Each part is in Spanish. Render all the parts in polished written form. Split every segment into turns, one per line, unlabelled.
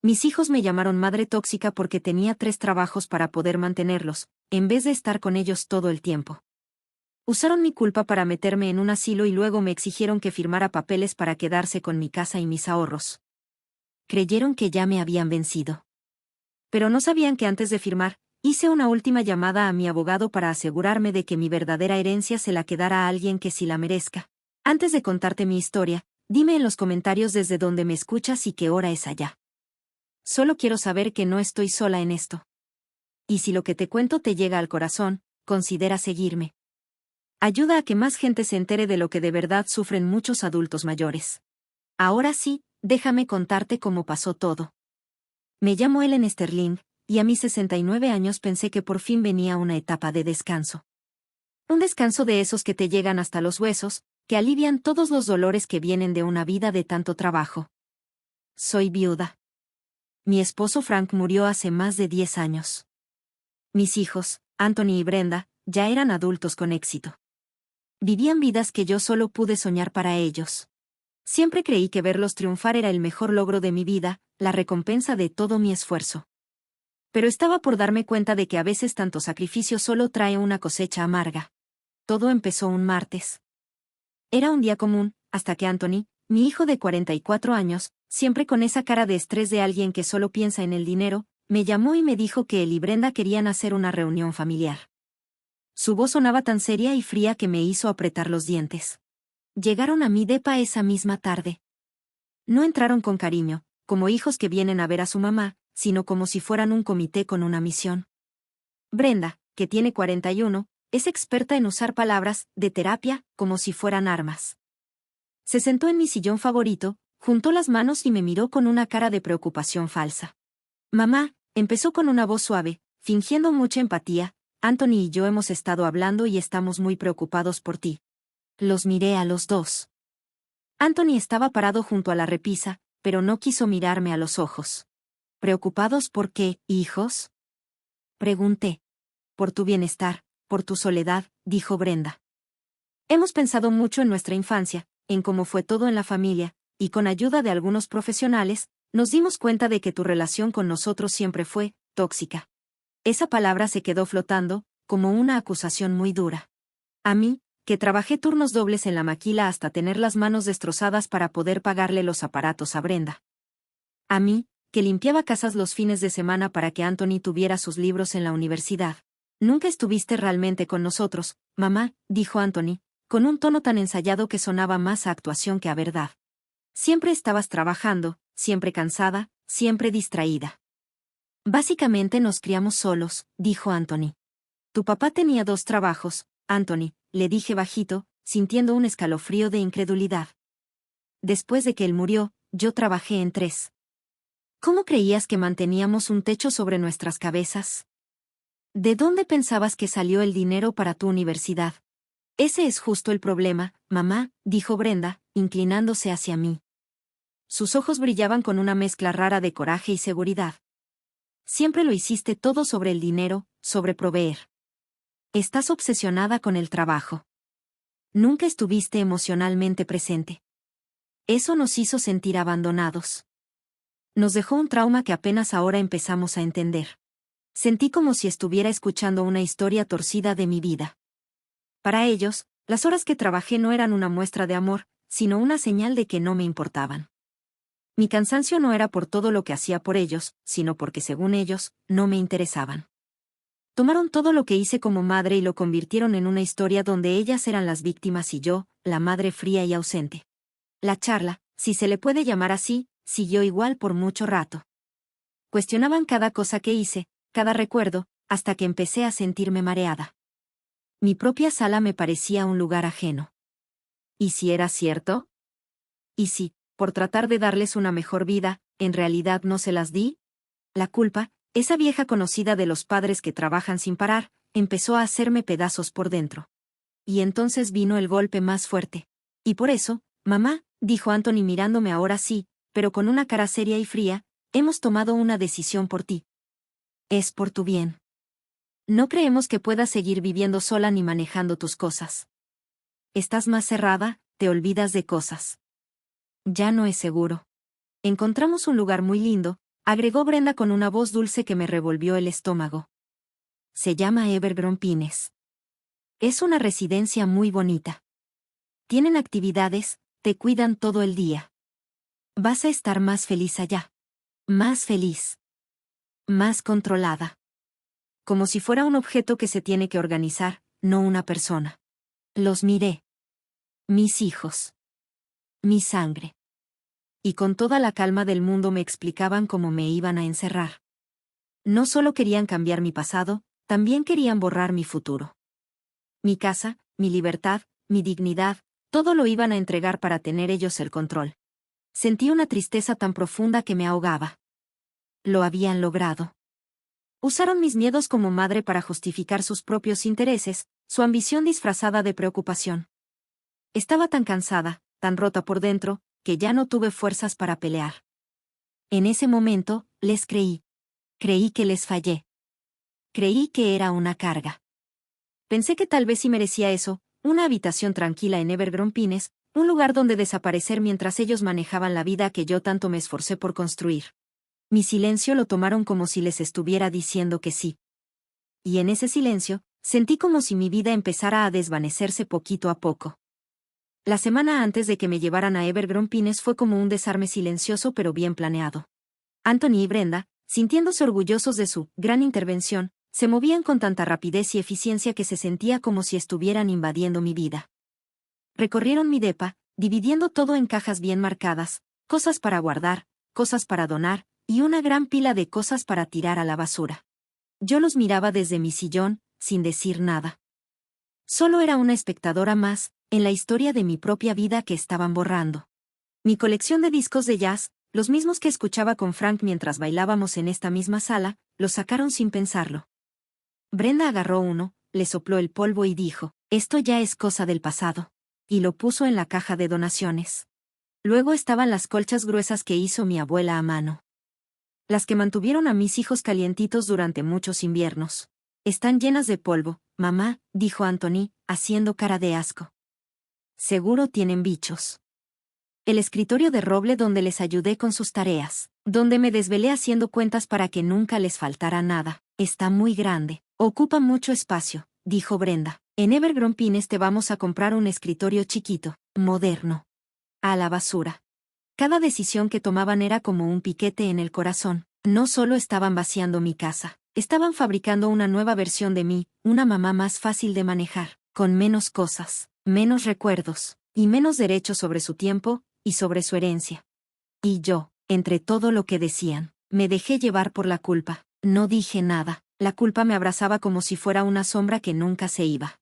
Mis hijos me llamaron madre tóxica porque tenía 3 trabajos para poder mantenerlos, en vez de estar con ellos todo el tiempo. Usaron mi culpa para meterme en un asilo y luego me exigieron que firmara papeles para quedarse con mi casa y mis ahorros. Creyeron que ya me habían vencido. Pero no sabían que antes de firmar, hice una última llamada a mi abogado para asegurarme de que mi verdadera herencia se la quedara a alguien que sí la merezca. Antes de contarte mi historia, dime en los comentarios desde donde me escuchas y qué hora es allá. Solo quiero saber que no estoy sola en esto. Y si lo que te cuento te llega al corazón, considera seguirme. Ayuda a que más gente se entere de lo que de verdad sufren muchos adultos mayores. Ahora sí, déjame contarte cómo pasó todo. Me llamo Ellen Sterling, y a mis 69 años pensé que por fin venía una etapa de descanso. Un descanso de esos que te llegan hasta los huesos, que alivian todos los dolores que vienen de una vida de tanto trabajo. Soy viuda. Mi esposo Frank murió hace más de 10 años. Mis hijos, Anthony y Brenda, ya eran adultos con éxito. Vivían vidas que yo solo pude soñar para ellos. Siempre creí que verlos triunfar era el mejor logro de mi vida, la recompensa de todo mi esfuerzo. Pero estaba por darme cuenta de que a veces tanto sacrificio solo trae una cosecha amarga. Todo empezó un martes. Era un día común, hasta que Anthony, mi hijo de 44 años, siempre con esa cara de estrés de alguien que solo piensa en el dinero, me llamó y me dijo que él y Brenda querían hacer una reunión familiar. Su voz sonaba tan seria y fría que me hizo apretar los dientes. Llegaron a mi depa esa misma tarde. No entraron con cariño, como hijos que vienen a ver a su mamá, sino como si fueran un comité con una misión. Brenda, que tiene 41, es experta en usar palabras de terapia como si fueran armas. Se sentó en mi sillón favorito, juntó las manos y me miró con una cara de preocupación falsa. Mamá, empezó con una voz suave, fingiendo mucha empatía, Anthony y yo hemos estado hablando y estamos muy preocupados por ti. Los miré a los dos. Anthony estaba parado junto a la repisa, pero no quiso mirarme a los ojos. ¿Preocupados por qué, hijos? Pregunté. Por tu bienestar, por tu soledad, dijo Brenda. Hemos pensado mucho en nuestra infancia, en cómo fue todo en la familia, y con ayuda de algunos profesionales, nos dimos cuenta de que tu relación con nosotros siempre fue tóxica. Esa palabra se quedó flotando, como una acusación muy dura. A mí, que trabajé turnos dobles en la maquila hasta tener las manos destrozadas para poder pagarle los aparatos a Brenda. A mí, que limpiaba casas los fines de semana para que Anthony tuviera sus libros en la universidad. Nunca estuviste realmente con nosotros, mamá, dijo Anthony, con un tono tan ensayado que sonaba más a actuación que a verdad. Siempre estabas trabajando, siempre cansada, siempre distraída. Básicamente nos criamos solos, dijo Anthony. Tu papá tenía 2 trabajos, Anthony, le dije bajito, sintiendo un escalofrío de incredulidad. Después de que él murió, yo trabajé en 3. ¿Cómo creías que manteníamos un techo sobre nuestras cabezas? ¿De dónde pensabas que salió el dinero para tu universidad? Ese es justo el problema, mamá, dijo Brenda, inclinándose hacia mí. Sus ojos brillaban con una mezcla rara de coraje y seguridad. Siempre lo hiciste todo sobre el dinero, sobre proveer. Estás obsesionada con el trabajo. Nunca estuviste emocionalmente presente. Eso nos hizo sentir abandonados. Nos dejó un trauma que apenas ahora empezamos a entender. Sentí como si estuviera escuchando una historia torcida de mi vida. Para ellos, las horas que trabajé no eran una muestra de amor, sino una señal de que no me importaban. Mi cansancio no era por todo lo que hacía por ellos, sino porque según ellos, no me interesaban. Tomaron todo lo que hice como madre y lo convirtieron en una historia donde ellas eran las víctimas y yo, la madre fría y ausente. La charla, si se le puede llamar así, siguió igual por mucho rato. Cuestionaban cada cosa que hice, cada recuerdo, hasta que empecé a sentirme mareada. Mi propia sala me parecía un lugar ajeno. ¿Y si era cierto? ¿Y si, por tratar de darles una mejor vida, en realidad no se las di? La culpa, esa vieja conocida de los padres que trabajan sin parar, empezó a hacerme pedazos por dentro. Y entonces vino el golpe más fuerte. Y por eso, mamá, dijo Anthony mirándome ahora sí, pero con una cara seria y fría, hemos tomado una decisión por ti. Es por tu bien. No creemos que puedas seguir viviendo sola ni manejando tus cosas. Estás más cerrada, te olvidas de cosas. Ya no es seguro. Encontramos un lugar muy lindo, agregó Brenda con una voz dulce que me revolvió el estómago. Se llama Evergreen Pines. Es una residencia muy bonita. Tienen actividades, te cuidan todo el día. Vas a estar más feliz allá. Más feliz. Más controlada. Como si fuera un objeto que se tiene que organizar, no una persona. Los miré. Mis hijos. Mi sangre. Y con toda la calma del mundo me explicaban cómo me iban a encerrar. No solo querían cambiar mi pasado, también querían borrar mi futuro. Mi casa, mi libertad, mi dignidad, todo lo iban a entregar para tener ellos el control. Sentí una tristeza tan profunda que me ahogaba. Lo habían logrado. Usaron mis miedos como madre para justificar sus propios intereses, su ambición disfrazada de preocupación. Estaba tan cansada, tan rota por dentro, que ya no tuve fuerzas para pelear. En ese momento, les creí. Creí que les fallé. Creí que era una carga. Pensé que tal vez sí merecía eso, una habitación tranquila en Evergreen Pines, un lugar donde desaparecer mientras ellos manejaban la vida que yo tanto me esforcé por construir. Mi silencio lo tomaron como si les estuviera diciendo que sí. Y en ese silencio, sentí como si mi vida empezara a desvanecerse poquito a poco. La semana antes de que me llevaran a Evergreen Pines fue como un desarme silencioso pero bien planeado. Anthony y Brenda, sintiéndose orgullosos de su gran intervención, se movían con tanta rapidez y eficiencia que se sentía como si estuvieran invadiendo mi vida. Recorrieron mi depa, dividiendo todo en cajas bien marcadas, cosas para guardar, cosas para donar, y una gran pila de cosas para tirar a la basura. Yo los miraba desde mi sillón, sin decir nada. Solo era una espectadora más, en la historia de mi propia vida que estaban borrando. Mi colección de discos de jazz, los mismos que escuchaba con Frank mientras bailábamos en esta misma sala, los sacaron sin pensarlo. Brenda agarró uno, le sopló el polvo y dijo, esto ya es cosa del pasado. Y lo puso en la caja de donaciones. Luego estaban las colchas gruesas que hizo mi abuela a mano. Las que mantuvieron a mis hijos calientitos durante muchos inviernos. Están llenas de polvo, mamá, dijo Anthony, haciendo cara de asco. Seguro tienen bichos. El escritorio de roble donde les ayudé con sus tareas, donde me desvelé haciendo cuentas para que nunca les faltara nada, está muy grande, ocupa mucho espacio, dijo Brenda. En Evergreen Pines te vamos a comprar un escritorio chiquito, moderno. A la basura. Cada decisión que tomaban era como un piquete en el corazón. No solo estaban vaciando mi casa, estaban fabricando una nueva versión de mí, una mamá más fácil de manejar, con menos cosas, menos recuerdos, y menos derechos sobre su tiempo, y sobre su herencia. Y yo, entre todo lo que decían, me dejé llevar por la culpa. No dije nada, la culpa me abrazaba como si fuera una sombra que nunca se iba.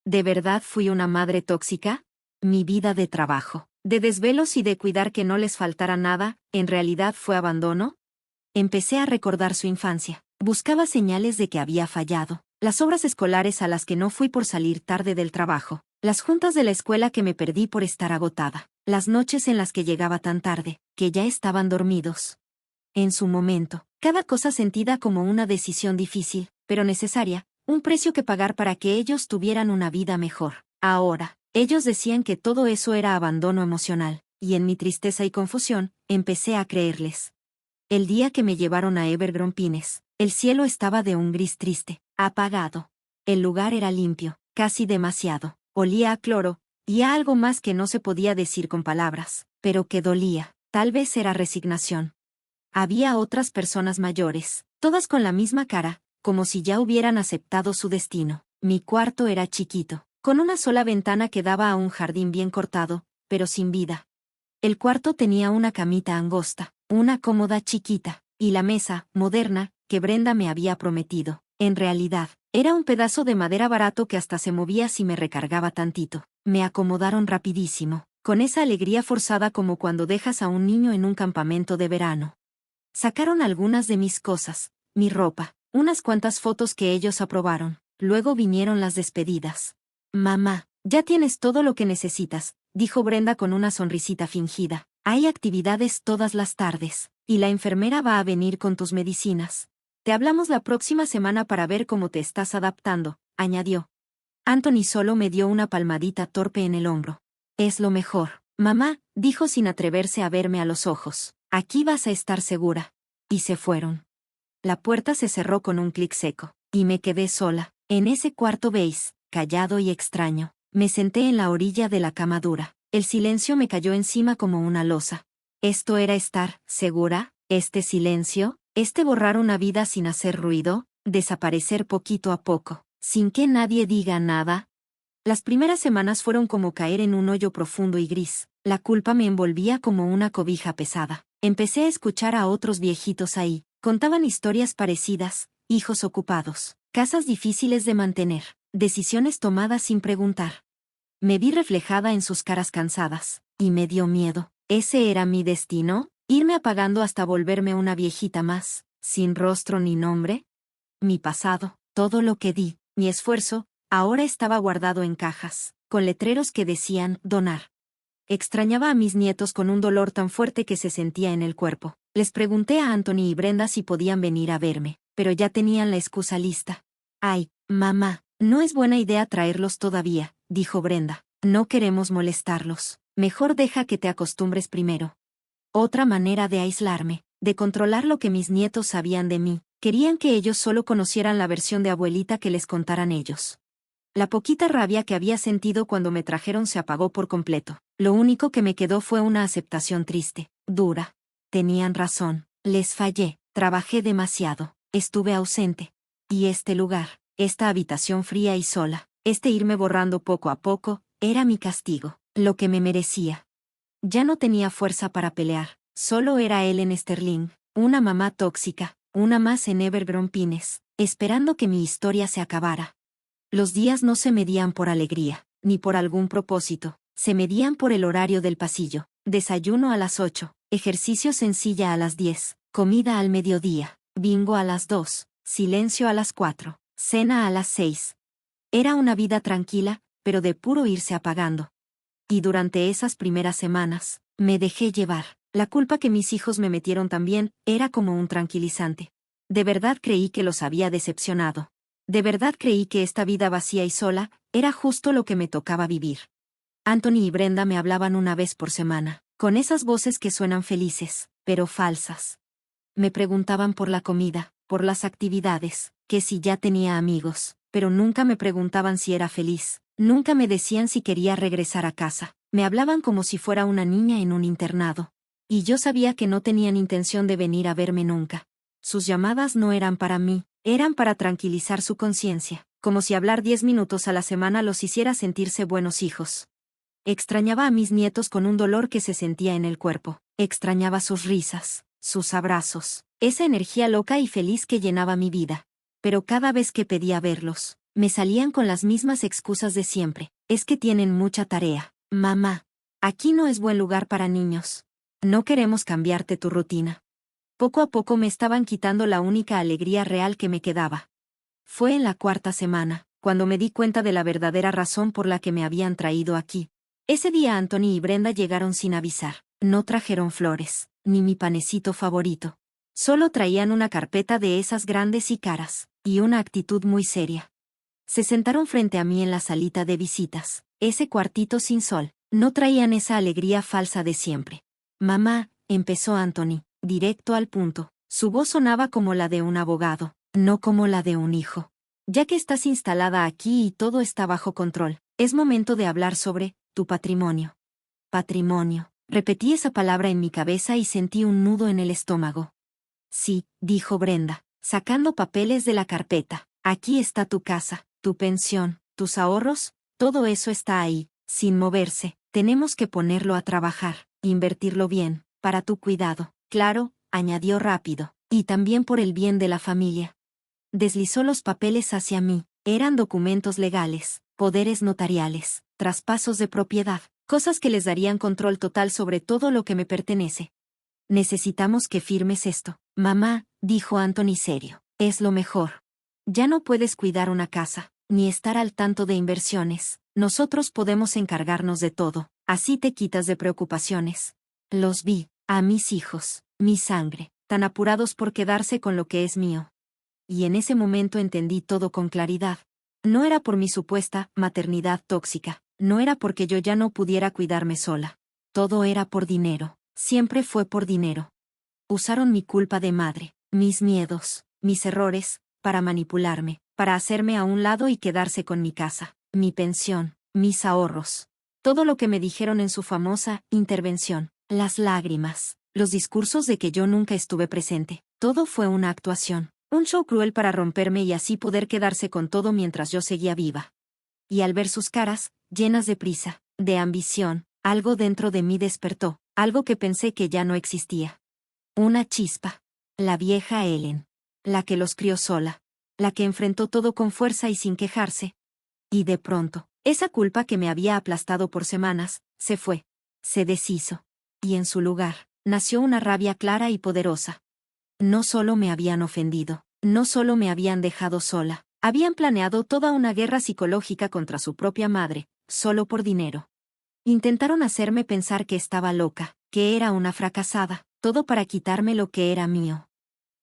¿De verdad fui una madre tóxica? Mi vida de trabajo, de desvelos y de cuidar que no les faltara nada, ¿en realidad fue abandono? Empecé a recordar su infancia. Buscaba señales de que había fallado. Las obras escolares a las que no fui por salir tarde del trabajo. Las juntas de la escuela que me perdí por estar agotada. Las noches en las que llegaba tan tarde, que ya estaban dormidos. En su momento, cada cosa sentida como una decisión difícil, pero necesaria, un precio que pagar para que ellos tuvieran una vida mejor. Ahora, ellos decían que todo eso era abandono emocional, y en mi tristeza y confusión, empecé a creerles. El día que me llevaron a Evergreen Pines, el cielo estaba de un gris triste, apagado. El lugar era limpio, casi demasiado, olía a cloro, y a algo más que no se podía decir con palabras, pero que dolía, tal vez era resignación. Había otras personas mayores, todas con la misma cara, como si ya hubieran aceptado su destino. Mi cuarto era chiquito, con una sola ventana que daba a un jardín bien cortado, pero sin vida. El cuarto tenía una camita angosta, una cómoda chiquita, y la mesa, moderna, que Brenda me había prometido. En realidad, era un pedazo de madera barato que hasta se movía si me recargaba tantito. Me acomodaron rapidísimo, con esa alegría forzada como cuando dejas a un niño en un campamento de verano. Sacaron algunas de mis cosas, mi ropa, unas cuantas fotos que ellos aprobaron. Luego vinieron las despedidas. Mamá, ya tienes todo lo que necesitas, dijo Brenda con una sonrisita fingida. Hay actividades todas las tardes, y la enfermera va a venir con tus medicinas. Te hablamos la próxima semana para ver cómo te estás adaptando, añadió. Anthony solo me dio una palmadita torpe en el hombro. Es lo mejor, mamá, dijo sin atreverse a verme a los ojos. Aquí vas a estar segura. y se fueron. La puerta se cerró con un clic seco, y me quedé sola, en ese cuarto beige, callado y extraño. Me senté en la orilla de la cama dura. El silencio me cayó encima como una losa. ¿Esto era estar segura? ¿Este silencio? ¿Este borrar una vida sin hacer ruido? ¿Desaparecer poquito a poco, sin que nadie diga nada? Las primeras semanas fueron como caer en un hoyo profundo y gris. La culpa me envolvía como una cobija pesada. Empecé a escuchar a otros viejitos ahí. Contaban historias parecidas, hijos ocupados, casas difíciles de mantener, decisiones tomadas sin preguntar. Me vi reflejada en sus caras cansadas, y me dio miedo. ¿Ese era mi destino? ¿Irme apagando hasta volverme una viejita más, sin rostro ni nombre? Mi pasado, todo lo que di, mi esfuerzo, ahora estaba guardado en cajas, con letreros que decían donar. Extrañaba a mis nietos con un dolor tan fuerte que se sentía en el cuerpo. Les pregunté a Anthony y Brenda si podían venir a verme, pero ya tenían la excusa lista. Ay, mamá, no es buena idea traerlos todavía, dijo Brenda. No queremos molestarlos. Mejor deja que te acostumbres primero. Otra manera de aislarme, de controlar lo que mis nietos sabían de mí. Querían que ellos solo conocieran la versión de abuelita que les contaran ellos. La poquita rabia que había sentido cuando me trajeron se apagó por completo. Lo único que me quedó fue una aceptación triste, dura. Tenían razón, les fallé, trabajé demasiado, estuve ausente. Y este lugar, esta habitación fría y sola, este irme borrando poco a poco, era mi castigo, lo que me merecía. Ya no tenía fuerza para pelear, solo era Ellen Sterling, una mamá tóxica, una más en Evergreen Pines, esperando que mi historia se acabara. Los días no se medían por alegría, ni por algún propósito, se medían por el horario del pasillo. Desayuno a las 8, ejercicio sencilla a las 10, comida al mediodía, bingo a las 2, silencio a las 4, cena a las 6. Era una vida tranquila, pero de puro irse apagando. Y durante esas primeras semanas, me dejé llevar. La culpa que mis hijos me metieron también era como un tranquilizante. De verdad creí que los había decepcionado. De verdad creí que esta vida vacía y sola era justo lo que me tocaba vivir. Anthony y Brenda me hablaban una vez por semana, con esas voces que suenan felices, pero falsas. Me preguntaban por la comida, por las actividades, que si ya tenía amigos, pero nunca me preguntaban si era feliz, nunca me decían si quería regresar a casa. Me hablaban como si fuera una niña en un internado. Y yo sabía que no tenían intención de venir a verme nunca. Sus llamadas no eran para mí, eran para tranquilizar su conciencia, como si hablar 10 minutos a la semana los hiciera sentirse buenos hijos. Extrañaba a mis nietos con un dolor que se sentía en el cuerpo, extrañaba sus risas, sus abrazos, esa energía loca y feliz que llenaba mi vida. Pero cada vez que pedía verlos, me salían con las mismas excusas de siempre. Es que tienen mucha tarea. Mamá, aquí no es buen lugar para niños. No queremos cambiarte tu rutina. Poco a poco me estaban quitando la única alegría real que me quedaba. Fue en la cuarta semana, cuando me di cuenta de la verdadera razón por la que me habían traído aquí. Ese día Anthony y Brenda llegaron sin avisar. No trajeron flores, ni mi panecito favorito. Solo traían una carpeta de esas grandes y caras, y una actitud muy seria. Se sentaron frente a mí en la salita de visitas, ese cuartito sin sol. No traían esa alegría falsa de siempre. Mamá, empezó Anthony, directo al punto. Su voz sonaba como la de un abogado, no como la de un hijo. Ya que estás instalada aquí y todo está bajo control, es momento de hablar sobre tu patrimonio. Patrimonio. Repetí esa palabra en mi cabeza y sentí un nudo en el estómago. Sí, dijo Brenda, sacando papeles de la carpeta. Aquí está tu casa, tu pensión, tus ahorros, todo eso está ahí, sin moverse. Tenemos que ponerlo a trabajar, invertirlo bien, para tu cuidado. Claro, añadió rápido, y también por el bien de la familia. Deslizó los papeles hacia mí. Eran documentos legales, poderes notariales, traspasos de propiedad, cosas que les darían control total sobre todo lo que me pertenece. Necesitamos que firmes esto. Mamá, dijo Anthony serio, es lo mejor. Ya no puedes cuidar una casa, ni estar al tanto de inversiones. Nosotros podemos encargarnos de todo, así te quitas de preocupaciones. Los vi, a mis hijos, mi sangre, tan apurados por quedarse con lo que es mío. Y en ese momento entendí todo con claridad. No era por mi supuesta maternidad tóxica, no era porque yo ya no pudiera cuidarme sola. Todo era por dinero, siempre fue por dinero. Usaron mi culpa de madre, mis miedos, mis errores, para manipularme, para hacerme a un lado y quedarse con mi casa, mi pensión, mis ahorros. Todo lo que me dijeron en su famosa intervención, las lágrimas, los discursos de que yo nunca estuve presente, todo fue una actuación, un show cruel para romperme y así poder quedarse con todo mientras yo seguía viva. Y al ver sus caras, llenas de prisa, de ambición, algo dentro de mí despertó, algo que pensé que ya no existía. Una chispa. La vieja Ellen. La que los crió sola. La que enfrentó todo con fuerza y sin quejarse. Y de pronto, esa culpa que me había aplastado por semanas, se fue. Se deshizo. Y en su lugar, nació una rabia clara y poderosa. No solo me habían ofendido, no solo me habían dejado sola, habían planeado toda una guerra psicológica contra su propia madre, solo por dinero. Intentaron hacerme pensar que estaba loca, que era una fracasada, todo para quitarme lo que era mío.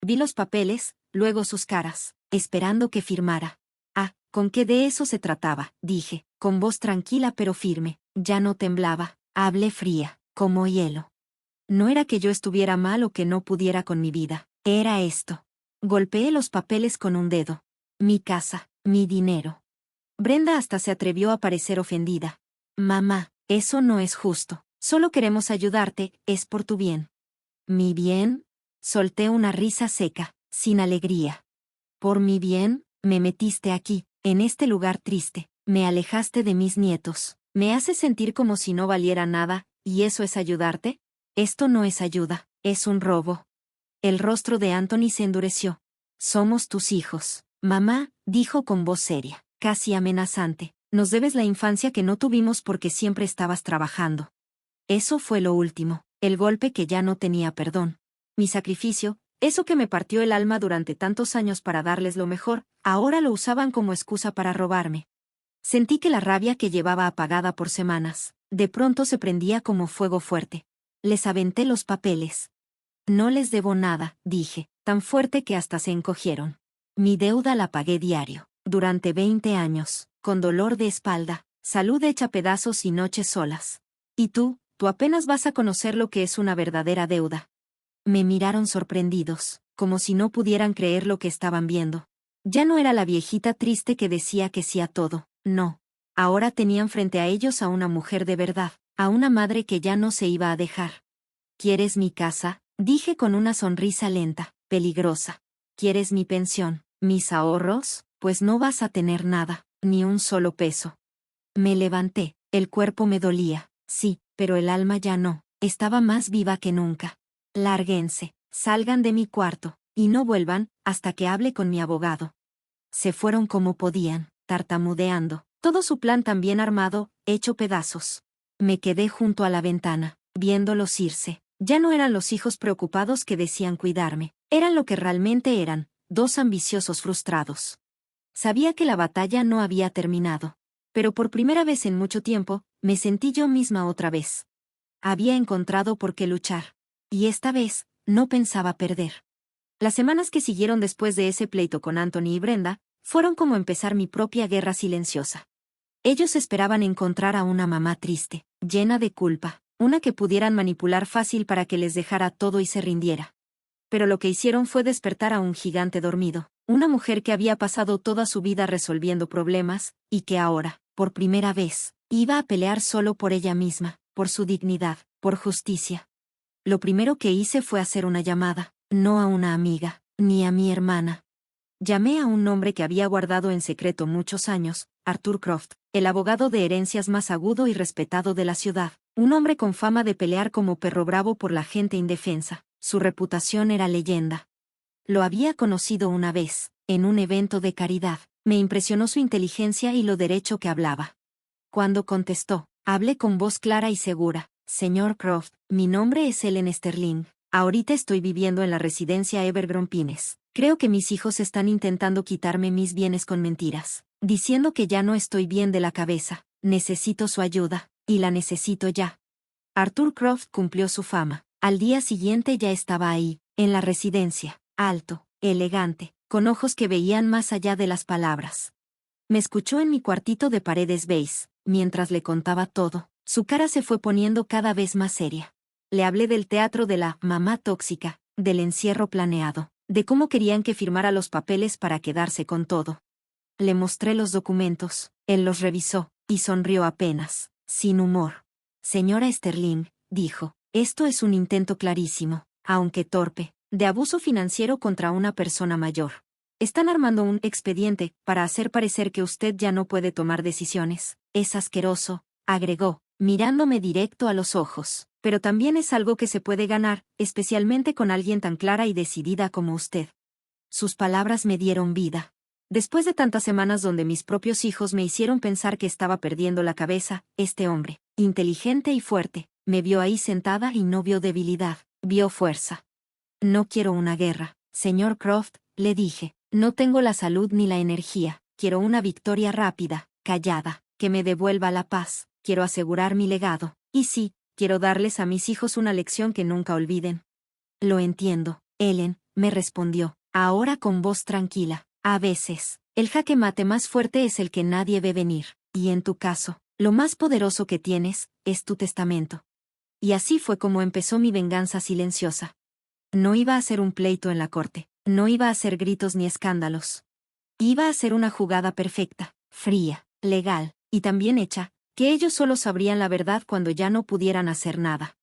Vi los papeles, luego sus caras, esperando que firmara. Ah, ¿con qué de eso se trataba? Dije, con voz tranquila pero firme, ya no temblaba, hablé fría, como hielo. No era que yo estuviera mal o que no pudiera con mi vida, era esto. Golpeé los papeles con un dedo. Mi casa, mi dinero. Brenda hasta se atrevió a parecer ofendida. Mamá, eso no es justo, solo queremos ayudarte, es por tu bien. ¿Mi bien? Solté una risa seca, sin alegría. Por mi bien, me metiste aquí, en este lugar triste, me alejaste de mis nietos, me haces sentir como si no valiera nada, ¿y eso es ayudarte? Esto no es ayuda, es un robo. El rostro de Anthony se endureció. Somos tus hijos, mamá, dijo con voz seria, casi amenazante. Nos debes la infancia que no tuvimos porque siempre estabas trabajando. Eso fue lo último, el golpe que ya no tenía perdón. Mi sacrificio, eso que me partió el alma durante tantos años para darles lo mejor, ahora lo usaban como excusa para robarme. Sentí que la rabia que llevaba apagada por semanas, de pronto se prendía como fuego fuerte. Les aventé los papeles. No les debo nada, dije, tan fuerte que hasta se encogieron. Mi deuda la pagué diario, durante 20 años, con dolor de espalda, salud hecha pedazos y noches solas. Y tú apenas vas a conocer lo que es una verdadera deuda. Me miraron sorprendidos, como si no pudieran creer lo que estaban viendo. Ya no era la viejita triste que decía que sí a todo, no. Ahora tenían frente a ellos a una mujer de verdad, a una madre que ya no se iba a dejar. ¿Quieres mi casa? Dije con una sonrisa lenta, peligrosa. ¿Quieres mi pensión, mis ahorros? Pues no vas a tener nada, ni un solo peso. Me levanté, el cuerpo me dolía, sí, pero el alma ya no, estaba más viva que nunca. Lárguense, salgan de mi cuarto, y no vuelvan, hasta que hable con mi abogado. Se fueron como podían, tartamudeando, todo su plan tan bien armado, hecho pedazos. Me quedé junto a la ventana, viéndolos irse. Ya no eran los hijos preocupados que decían cuidarme, eran lo que realmente eran, dos ambiciosos frustrados. Sabía que la batalla no había terminado. Pero por primera vez en mucho tiempo, me sentí yo misma otra vez. Había encontrado por qué luchar. Y esta vez, no pensaba perder. Las semanas que siguieron después de ese pleito con Anthony y Brenda, fueron como empezar mi propia guerra silenciosa. Ellos esperaban encontrar a una mamá triste, llena de culpa, una que pudieran manipular fácil para que les dejara todo y se rindiera. Pero lo que hicieron fue despertar a un gigante dormido, una mujer que había pasado toda su vida resolviendo problemas, y que ahora, por primera vez, iba a pelear solo por ella misma, por su dignidad, por justicia. Lo primero que hice fue hacer una llamada, no a una amiga, ni a mi hermana. Llamé a un hombre que había guardado en secreto muchos años, Arthur Croft, el abogado de herencias más agudo y respetado de la ciudad, un hombre con fama de pelear como perro bravo por la gente indefensa. Su reputación era leyenda. Lo había conocido una vez, en un evento de caridad. Me impresionó su inteligencia y lo derecho que hablaba. Cuando contestó, hablé con voz clara y segura. Señor Croft, mi nombre es Ellen Sterling. Ahorita estoy viviendo en la residencia Evergreen Pines. Creo que mis hijos están intentando quitarme mis bienes con mentiras, diciendo que ya no estoy bien de la cabeza. Necesito su ayuda, y la necesito ya. Arthur Croft cumplió su fama. Al día siguiente ya estaba ahí, en la residencia, alto, elegante, con ojos que veían más allá de las palabras. Me escuchó en mi cuartito de paredes beige, mientras le contaba todo. Su cara se fue poniendo cada vez más seria. Le hablé del teatro de la mamá tóxica, del encierro planeado, de cómo querían que firmara los papeles para quedarse con todo. Le mostré los documentos, él los revisó, y sonrió apenas, sin humor. Señora Sterling, dijo, esto es un intento clarísimo, aunque torpe, de abuso financiero contra una persona mayor. Están armando un expediente para hacer parecer que usted ya no puede tomar decisiones. Es asqueroso, agregó, mirándome directo a los ojos, pero también es algo que se puede ganar, especialmente con alguien tan clara y decidida como usted. Sus palabras me dieron vida. Después de tantas semanas donde mis propios hijos me hicieron pensar que estaba perdiendo la cabeza, este hombre, inteligente y fuerte, me vio ahí sentada y no vio debilidad, vio fuerza. No quiero una guerra, señor Croft, le dije. No tengo la salud ni la energía, quiero una victoria rápida, callada, que me devuelva la paz, quiero asegurar mi legado, y sí, quiero darles a mis hijos una lección que nunca olviden. Lo entiendo, Ellen, me respondió, ahora con voz tranquila. A veces, el jaque mate más fuerte es el que nadie ve venir, y en tu caso, lo más poderoso que tienes, es tu testamento. Y así fue como empezó mi venganza silenciosa. No iba a ser un pleito en la corte, no iba a ser gritos ni escándalos. Iba a ser una jugada perfecta, fría, legal, y tan bien hecha, que ellos solo sabrían la verdad cuando ya no pudieran hacer nada.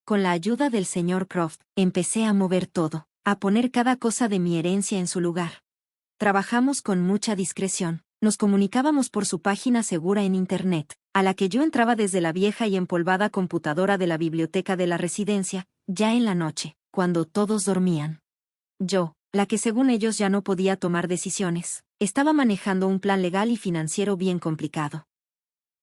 Con la ayuda del señor Croft, empecé a mover todo, a poner cada cosa de mi herencia en su lugar. Trabajamos con mucha discreción, nos comunicábamos por su página segura en Internet, a la que yo entraba desde la vieja y empolvada computadora de la biblioteca de la residencia, ya en la noche, cuando todos dormían. Yo, la que según ellos ya no podía tomar decisiones, estaba manejando un plan legal y financiero bien complicado.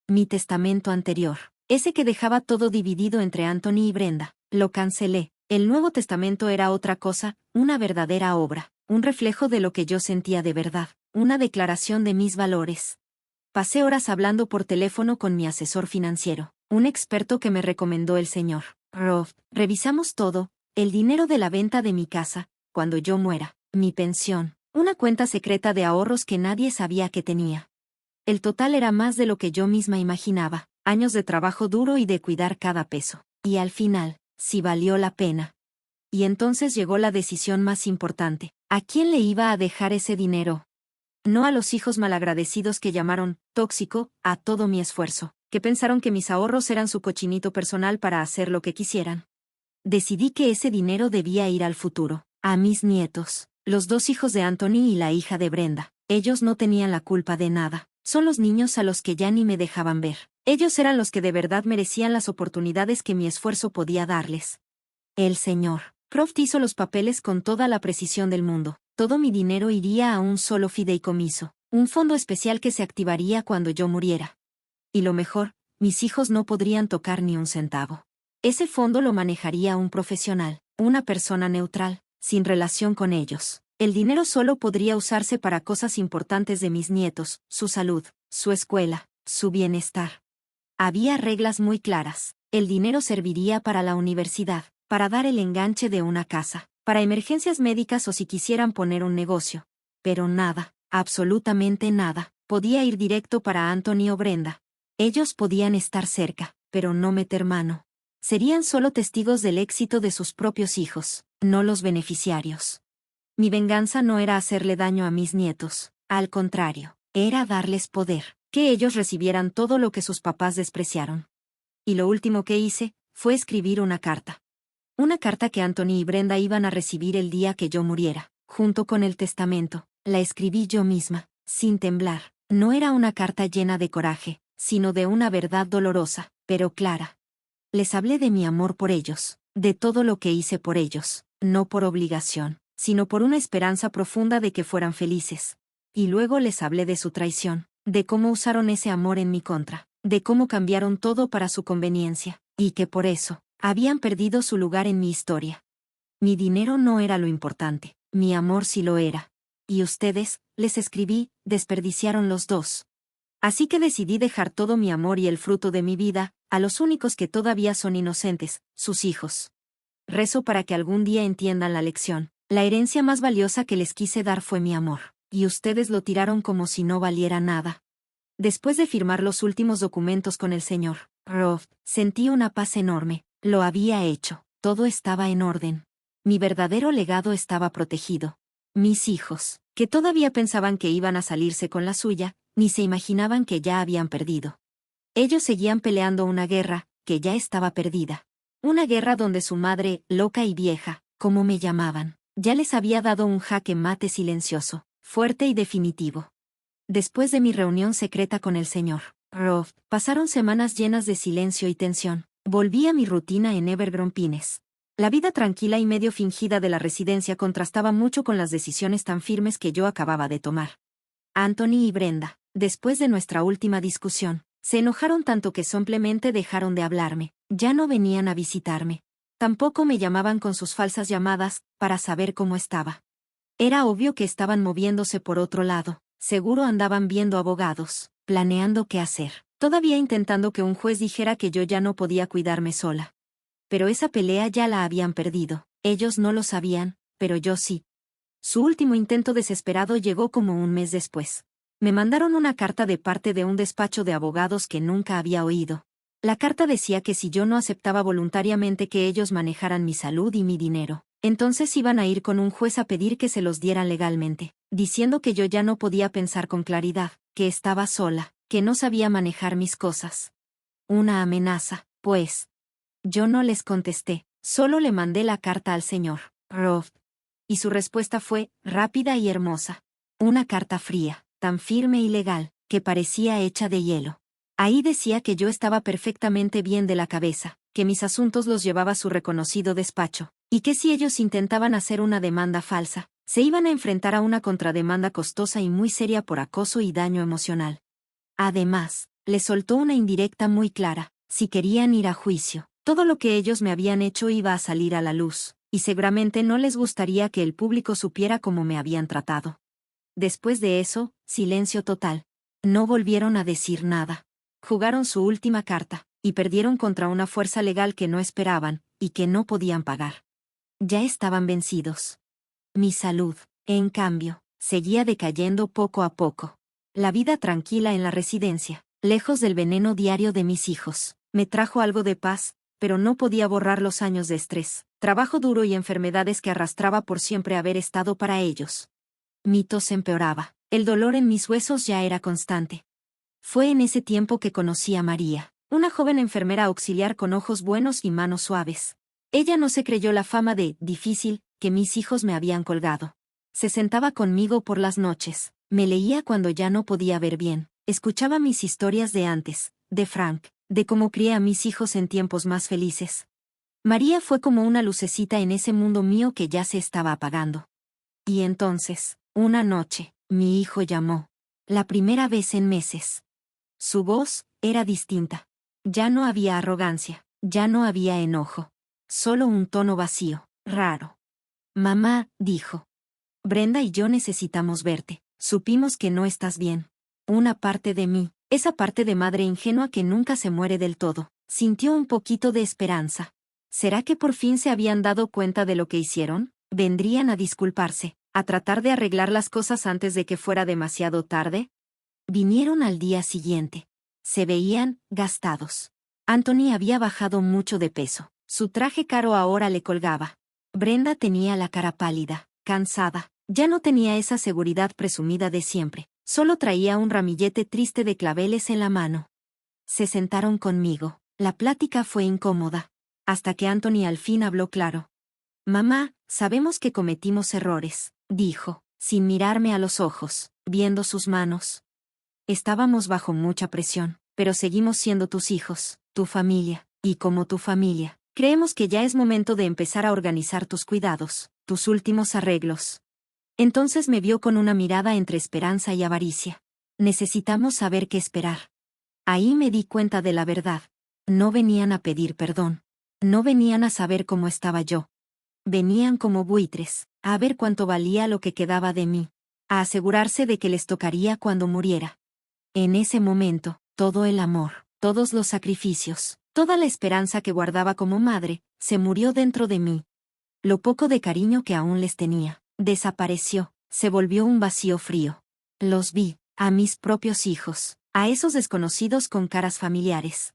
Mi testamento anterior, ese que dejaba todo dividido entre Anthony y Brenda, lo cancelé. El Nuevo Testamento era otra cosa, una verdadera obra, un reflejo de lo que yo sentía de verdad, una declaración de mis valores. Pasé horas hablando por teléfono con mi asesor financiero, un experto que me recomendó el señor Croft. Revisamos todo, el dinero de la venta de mi casa, cuando yo muera, mi pensión, una cuenta secreta de ahorros que nadie sabía que tenía. El total era más de lo que yo misma imaginaba, años de trabajo duro y de cuidar cada peso. Y al final, sí valió la pena. Y entonces llegó la decisión más importante. ¿A quién le iba a dejar ese dinero? No a los hijos malagradecidos que llamaron tóxico a todo mi esfuerzo, que pensaron que mis ahorros eran su cochinito personal para hacer lo que quisieran. Decidí que ese dinero debía ir al futuro, a mis nietos, los 2 hijos de Anthony y la hija de Brenda. Ellos no tenían la culpa de nada, son los niños a los que ya ni me dejaban ver. Ellos eran los que de verdad merecían las oportunidades que mi esfuerzo podía darles. El señor Croft hizo los papeles con toda la precisión del mundo. Todo mi dinero iría a un solo fideicomiso, un fondo especial que se activaría cuando yo muriera. Y lo mejor, mis hijos no podrían tocar ni un centavo. Ese fondo lo manejaría un profesional, una persona neutral, sin relación con ellos. El dinero solo podría usarse para cosas importantes de mis nietos, su salud, su escuela, su bienestar. Había reglas muy claras. El dinero serviría para la universidad, para dar el enganche de una casa, para emergencias médicas o si quisieran poner un negocio. Pero nada, absolutamente nada, podía ir directo para Anthony o Brenda. Ellos podían estar cerca, pero no meter mano. Serían solo testigos del éxito de sus propios hijos, no los beneficiarios. Mi venganza no era hacerle daño a mis nietos, al contrario, era darles poder, que ellos recibieran todo lo que sus papás despreciaron. Y lo último que hice, fue escribir una carta. Una carta que Anthony y Brenda iban a recibir el día que yo muriera, junto con el testamento. La escribí yo misma, sin temblar. No era una carta llena de coraje, sino de una verdad dolorosa, pero clara. Les hablé de mi amor por ellos, de todo lo que hice por ellos, no por obligación, sino por una esperanza profunda de que fueran felices. Y luego les hablé de su traición, de cómo usaron ese amor en mi contra, de cómo cambiaron todo para su conveniencia, y que por eso, habían perdido su lugar en mi historia. Mi dinero no era lo importante, mi amor sí lo era. Y ustedes, les escribí, desperdiciaron los dos. Así que decidí dejar todo mi amor y el fruto de mi vida, a los únicos que todavía son inocentes, sus hijos. Rezo para que algún día entiendan la lección. La herencia más valiosa que les quise dar fue mi amor, y ustedes lo tiraron como si no valiera nada. Después de firmar los últimos documentos con el señor Croft, sentí una paz enorme. Lo había hecho, todo estaba en orden. Mi verdadero legado estaba protegido. Mis hijos, que todavía pensaban que iban a salirse con la suya, ni se imaginaban que ya habían perdido. Ellos seguían peleando una guerra, que ya estaba perdida. Una guerra donde su madre, loca y vieja, como me llamaban, ya les había dado un jaque mate silencioso, fuerte y definitivo. Después de mi reunión secreta con el señor Roth, pasaron semanas llenas de silencio y tensión. Volví a mi rutina en Evergreen Pines. La vida tranquila y medio fingida de la residencia contrastaba mucho con las decisiones tan firmes que yo acababa de tomar. Anthony y Brenda, después de nuestra última discusión, se enojaron tanto que simplemente dejaron de hablarme. Ya no venían a visitarme. Tampoco me llamaban con sus falsas llamadas, para saber cómo estaba. Era obvio que estaban moviéndose por otro lado. Seguro andaban viendo abogados, planeando qué hacer. Todavía intentando que un juez dijera que yo ya no podía cuidarme sola. Pero esa pelea ya la habían perdido. Ellos no lo sabían, pero yo sí. Su último intento desesperado llegó como un mes después. Me mandaron una carta de parte de un despacho de abogados que nunca había oído. La carta decía que si yo no aceptaba voluntariamente que ellos manejaran mi salud y mi dinero, entonces iban a ir con un juez a pedir que se los dieran legalmente, diciendo que yo ya no podía pensar con claridad, que estaba sola, que no sabía manejar mis cosas. Una amenaza, pues. Yo no les contesté, solo le mandé la carta al señor Roth. Y su respuesta fue rápida y hermosa. Una carta fría, tan firme y legal, que parecía hecha de hielo. Ahí decía que yo estaba perfectamente bien de la cabeza, que mis asuntos los llevaba su reconocido despacho, y que si ellos intentaban hacer una demanda falsa, se iban a enfrentar a una contrademanda costosa y muy seria por acoso y daño emocional. Además, le soltó una indirecta muy clara: si querían ir a juicio, todo lo que ellos me habían hecho iba a salir a la luz, y seguramente no les gustaría que el público supiera cómo me habían tratado. Después de eso, silencio total. No volvieron a decir nada. Jugaron su última carta, y perdieron contra una fuerza legal que no esperaban, y que no podían pagar. Ya estaban vencidos. Mi salud, en cambio, seguía decayendo poco a poco. La vida tranquila en la residencia, lejos del veneno diario de mis hijos, me trajo algo de paz, pero no podía borrar los años de estrés, trabajo duro y enfermedades que arrastraba por siempre haber estado para ellos. Mi tos empeoraba, el dolor en mis huesos ya era constante. Fue en ese tiempo que conocí a María, una joven enfermera auxiliar con ojos buenos y manos suaves. Ella no se creyó la fama de difícil que mis hijos me habían colgado. Se sentaba conmigo por las noches, me leía cuando ya no podía ver bien, escuchaba mis historias de antes, de Frank, de cómo crié a mis hijos en tiempos más felices. María fue como una lucecita en ese mundo mío que ya se estaba apagando. Y entonces, una noche, mi hijo llamó. La primera vez en meses. Su voz era distinta. Ya no había arrogancia, ya no había enojo. Solo un tono vacío, raro. Mamá, dijo. Brenda y yo necesitamos verte. Supimos que no estás bien. Una parte de mí, esa parte de madre ingenua que nunca se muere del todo, sintió un poquito de esperanza. ¿Será que por fin se habían dado cuenta de lo que hicieron? ¿Vendrían a disculparse, a tratar de arreglar las cosas antes de que fuera demasiado tarde? Vinieron al día siguiente. Se veían gastados. Anthony había bajado mucho de peso. Su traje caro ahora le colgaba. Brenda tenía la cara pálida, cansada. Ya no tenía esa seguridad presumida de siempre. Solo traía un ramillete triste de claveles en la mano. Se sentaron conmigo. La plática fue incómoda. Hasta que Anthony al fin habló claro. Mamá, sabemos que cometimos errores, dijo, sin mirarme a los ojos, viendo sus manos. Estábamos bajo mucha presión, pero seguimos siendo tus hijos, tu familia, y como tu familia, creemos que ya es momento de empezar a organizar tus cuidados, tus últimos arreglos. Entonces me vio con una mirada entre esperanza y avaricia. Necesitamos saber qué esperar. Ahí me di cuenta de la verdad. No venían a pedir perdón. No venían a saber cómo estaba yo. Venían como buitres, a ver cuánto valía lo que quedaba de mí, a asegurarse de que les tocaría cuando muriera. En ese momento, todo el amor, todos los sacrificios, toda la esperanza que guardaba como madre, se murió dentro de mí. Lo poco de cariño que aún les tenía, desapareció, se volvió un vacío frío. Los vi, a mis propios hijos, a esos desconocidos con caras familiares.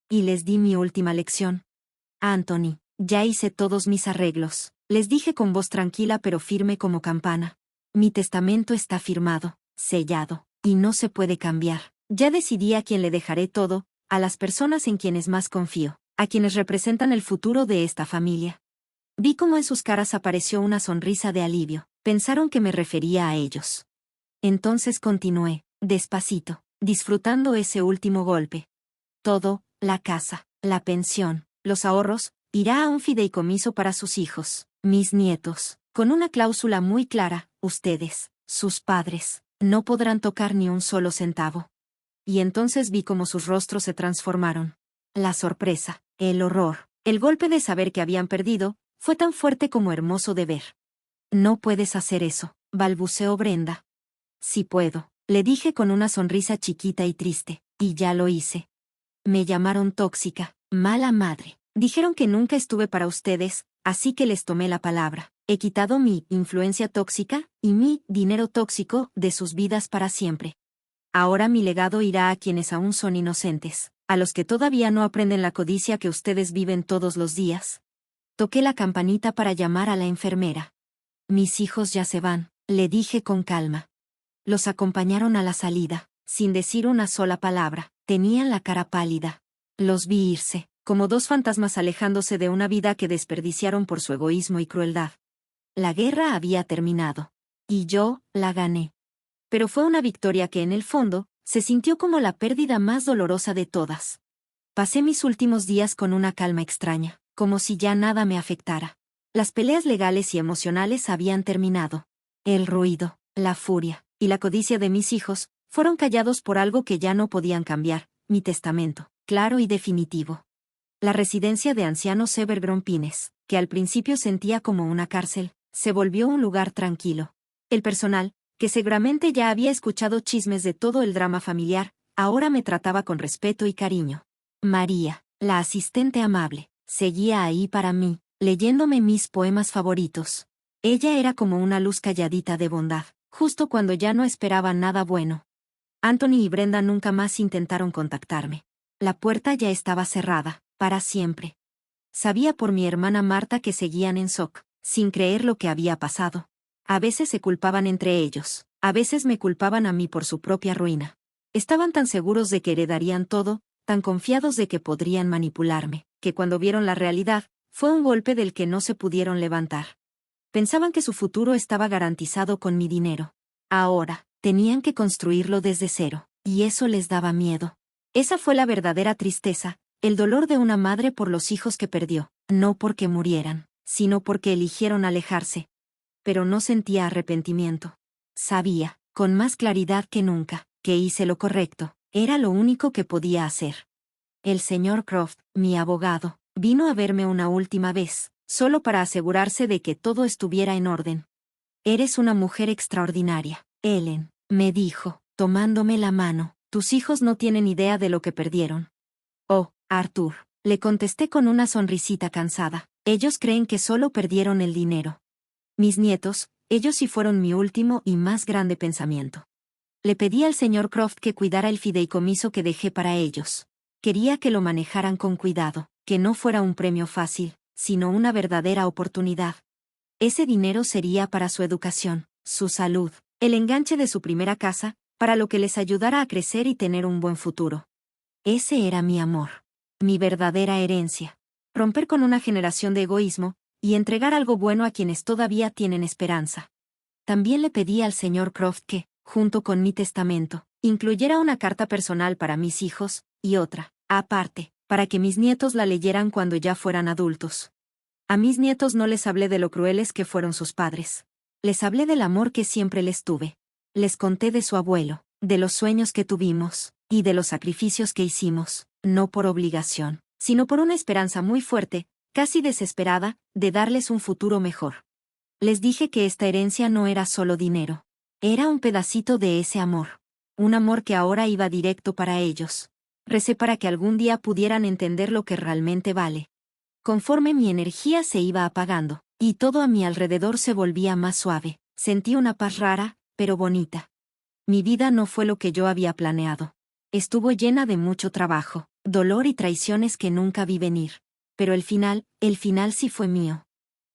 Y les di mi última lección. Anthony, Ya hice todos mis arreglos, les dije con voz tranquila pero firme como campana. Mi testamento está firmado, sellado, y no se puede cambiar. Ya decidí a quién le dejaré todo, a las personas en quienes más confío, a quienes representan el futuro de esta familia. Vi cómo en sus caras apareció una sonrisa de alivio. Pensaron que me refería a ellos. Entonces continué, despacito, disfrutando ese último golpe. Todo, la casa, la pensión, los ahorros, irá a un fideicomiso para sus hijos, mis nietos, con una cláusula muy clara: ustedes, sus padres, no podrán tocar ni un solo centavo. Y entonces vi cómo sus rostros se transformaron. La sorpresa, el horror, el golpe de saber que habían perdido, fue tan fuerte como hermoso de ver. No puedes hacer eso, balbuceó Brenda. Sí puedo, le dije con una sonrisa chiquita y triste, y ya lo hice. Me llamaron tóxica, mala madre. Dijeron que nunca estuve para ustedes, así que les tomé la palabra. He quitado mi influencia tóxica y mi dinero tóxico de sus vidas para siempre. Ahora mi legado irá a quienes aún son inocentes, a los que todavía no aprenden la codicia que ustedes viven todos los días. Toqué la campanita para llamar a la enfermera. Mis hijos ya se van, le dije con calma. Los acompañaron a la salida, sin decir una sola palabra. Tenían la cara pálida. Los vi irse, como dos fantasmas alejándose de una vida que desperdiciaron por su egoísmo y crueldad. La guerra había terminado. Y yo la gané. Pero fue una victoria que en el fondo, se sintió como la pérdida más dolorosa de todas. Pasé mis últimos días con una calma extraña, como si ya nada me afectara. Las peleas legales y emocionales habían terminado. El ruido, la furia y la codicia de mis hijos fueron callados por algo que ya no podían cambiar: mi testamento, claro y definitivo. La residencia de ancianos Evergreen Pines, que al principio sentía como una cárcel, se volvió un lugar tranquilo. El personal, que seguramente ya había escuchado chismes de todo el drama familiar, ahora me trataba con respeto y cariño. María, la asistente amable, seguía ahí para mí, leyéndome mis poemas favoritos. Ella era como una luz calladita de bondad, justo cuando ya no esperaba nada bueno. Anthony y Brenda nunca más intentaron contactarme. La puerta ya estaba cerrada, para siempre. Sabía por mi hermana Marta que seguían en shock, sin creer lo que había pasado. A veces se culpaban entre ellos, a veces me culpaban a mí por su propia ruina. Estaban tan seguros de que heredarían todo, tan confiados de que podrían manipularme, que cuando vieron la realidad, fue un golpe del que no se pudieron levantar. Pensaban que su futuro estaba garantizado con mi dinero. Ahora, tenían que construirlo desde cero, y eso les daba miedo. Esa fue la verdadera tristeza, el dolor de una madre por los hijos que perdió, no porque murieran, sino porque eligieron alejarse. Pero no sentía arrepentimiento. Sabía, con más claridad que nunca, que hice lo correcto, era lo único que podía hacer. El señor Croft, mi abogado, vino a verme una última vez, solo para asegurarse de que todo estuviera en orden. Eres una mujer extraordinaria, Ellen, me dijo, tomándome la mano. Tus hijos no tienen idea de lo que perdieron. Oh, Arthur, le contesté con una sonrisita cansada. Ellos creen que solo perdieron el dinero. Mis nietos, ellos sí fueron mi último y más grande pensamiento. Le pedí al señor Croft que cuidara el fideicomiso que dejé para ellos. Quería que lo manejaran con cuidado, que no fuera un premio fácil, sino una verdadera oportunidad. Ese dinero sería para su educación, su salud, el enganche de su primera casa, para lo que les ayudara a crecer y tener un buen futuro. Ese era mi amor. Mi verdadera herencia. Romper con una generación de egoísmo, y entregar algo bueno a quienes todavía tienen esperanza. También le pedí al señor Croft que, junto con mi testamento, incluyera una carta personal para mis hijos, y otra, aparte, para que mis nietos la leyeran cuando ya fueran adultos. A mis nietos no les hablé de lo crueles que fueron sus padres. Les hablé del amor que siempre les tuve. Les conté de su abuelo, de los sueños que tuvimos, y de los sacrificios que hicimos, no por obligación, sino por una esperanza muy fuerte, casi desesperada, de darles un futuro mejor. Les dije que esta herencia no era solo dinero. Era un pedacito de ese amor. Un amor que ahora iba directo para ellos. Recé para que algún día pudieran entender lo que realmente vale. Conforme mi energía se iba apagando, y todo a mi alrededor se volvía más suave, sentí una paz rara, pero bonita. Mi vida no fue lo que yo había planeado. Estuvo llena de mucho trabajo, dolor y traiciones que nunca vi venir. Pero el final sí fue mío.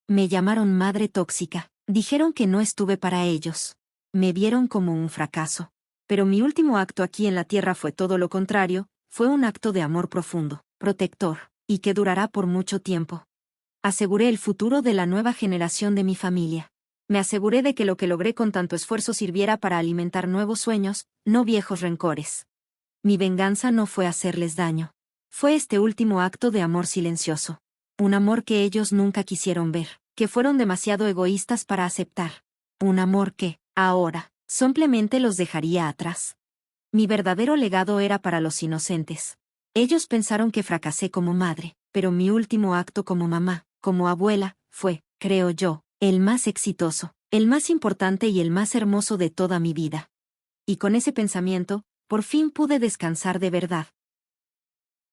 Me llamaron madre tóxica. Dijeron que no estuve para ellos. Me vieron como un fracaso. Pero mi último acto aquí en la tierra fue todo lo contrario, fue un acto de amor profundo, protector, y que durará por mucho tiempo. Aseguré el futuro de la nueva generación de mi familia. Me aseguré de que lo que logré con tanto esfuerzo sirviera para alimentar nuevos sueños, no viejos rencores. Mi venganza no fue hacerles daño. Fue este último acto de amor silencioso. Un amor que ellos nunca quisieron ver, que fueron demasiado egoístas para aceptar. Un amor que, ahora, simplemente los dejaría atrás. Mi verdadero legado era para los inocentes. Ellos pensaron que fracasé como madre, pero mi último acto como mamá, como abuela, fue, creo yo, el más exitoso, el más importante y el más hermoso de toda mi vida. Y con ese pensamiento, por fin pude descansar de verdad.